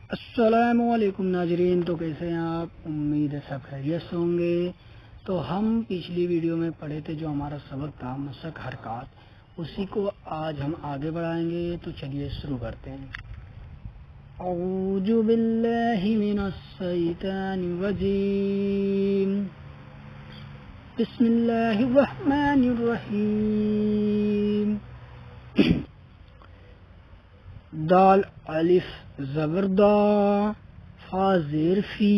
अस्सलामुअलैकुम नाजरीन। तो कैसे हैं आप? उम्मीद है सब खैरियत से होंगे। तो हम पिछली वीडियो में पढ़े थे जो हमारा सबक था मशक हरकत, उसी को आज हम आगे बढ़ाएंगे। तो चलिए शुरू करते हैं। औज़ु बिल्लाहि मिनश शैतानिर रजीम, बिस्मिल्लाहिर रहमानिर रहीम। दाल अलिफ ज़बर दा, फा ज़ेर फी,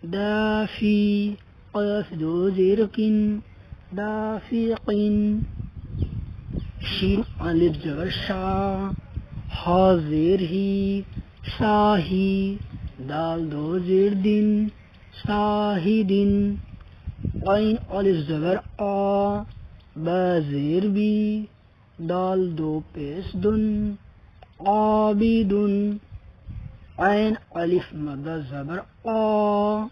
दाफी, क़ाफ दो ज़ेर किन, दाफिक़िन। शीन अलिफ ज़बर शा, हा ज़ेर ही, शाही, दाल दो ज़ेर दिन, शाहिदिन। ग़ैन अलिफ ज़बर आ, बा ज़ेर बी, दाल दो पेश दुन, आबिदुन। ऐन अलिफ मद्दा ज़बर आ,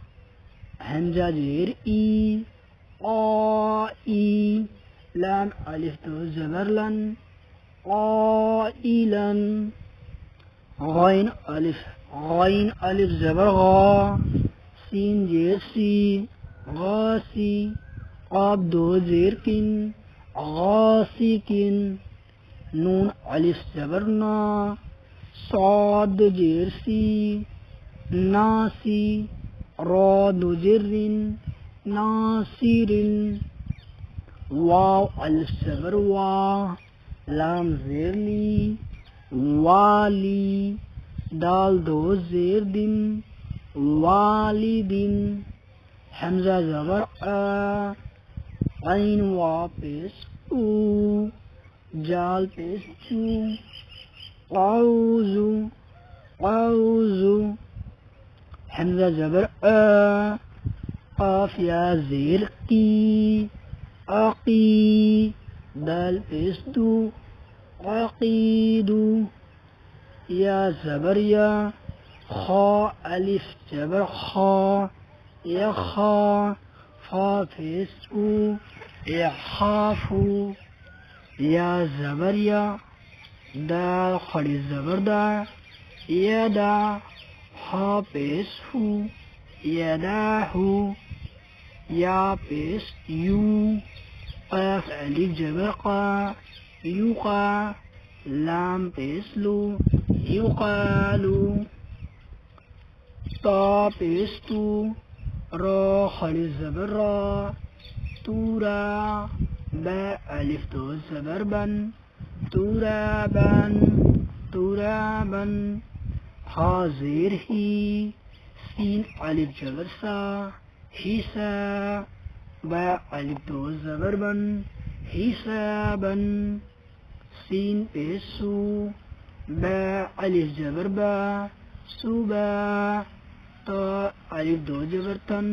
हमजा ज़ेर ई, ई। लाम अलिफ दो ज़बर लन, क़ाइलन। ग़ैन अलिफ ज़बर ग़ा, सीन ज़ेर सी, ग़ासी। क़ाफ दो ज़ेर किन, ग़ासिकिन। नून अलिफ ज़बर ना, साद ज़ेर सी, नासी। रा दो ज़ेर रिन, नासिरिन। वाव अलिफ ज़बर वा, लाम ज़ेर ली, वाली। दाल दो ज़ेर दिन, वालिदिन। हमजा ज़बर आ, ऐन वा पेश ऊ, जाल पेश चू, औज़ु, औज़ु। हमजा ज़बर आ, क़ाफ या ज़ेर की, अक़ी। दाल पेश दू, अक़ीदु। या ज़बर या, खा अलिफ ज़बर खा, यखा। फा पेश ऊ, यखाफु। या ज़बर या, दाल खड़ी ज़बर दा, यदा। हा पेश हु, यदाहु। या पेश यू, क़ाफ अलिफ ज़बर क़ा, युक़ा। लाम पेश लू, युक़ालु। ता पेश तू, रा खड़ी ज़बर रा, तूरा। बा अलिफ दो ज़बर बन, तुराबन, तुराबन। हा ज़ेर ही, सीन अलिफ ज़बर सा, हिसा। बा अलिफ दो ज़बर बन, हिसाबन। सीन पेश सू, बा अलिफ ज़बर बा, सुबा। ता अलिफ दो ज़बर तन,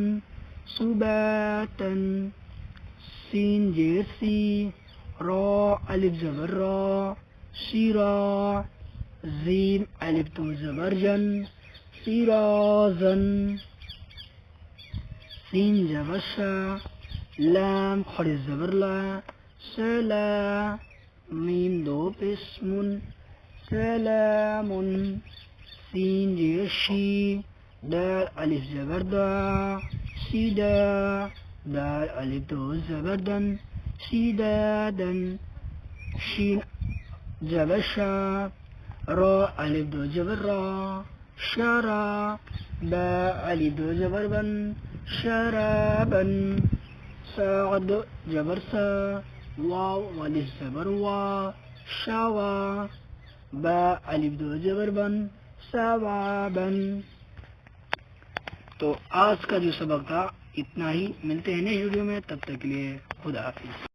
सुबातन। सीन ज़ेर सी, रा अलिफ ज़बर रा, शिरा। ज़ीम अलिफ दो ज़बर जन, सिराजन। सीन ज़बर शा, लाम खड़ी ज़बर ला, सला। मीम दो पेश मुन, सलामुन। सीन ज़ेर शी, दाल अलिफ ज़बर दा, सीदा। दाल अलिफ दो ज़बर दन, सीदादन। शीन ज़बर शा, रा अलिफ दो ज़बर रा, शरा। बा अलिफ दो ज़बर बन, शराबन। साद ज़बर सा, वाव अलिफ ज़बर वा, शवा। बा अलिफ दो ज़बर बन, सवाबन। तो आज का जो सबक था इतना ही। मिलते हैं नेक्स्ट वीडियो में, तब तक के लिए खुदा हाफिज़।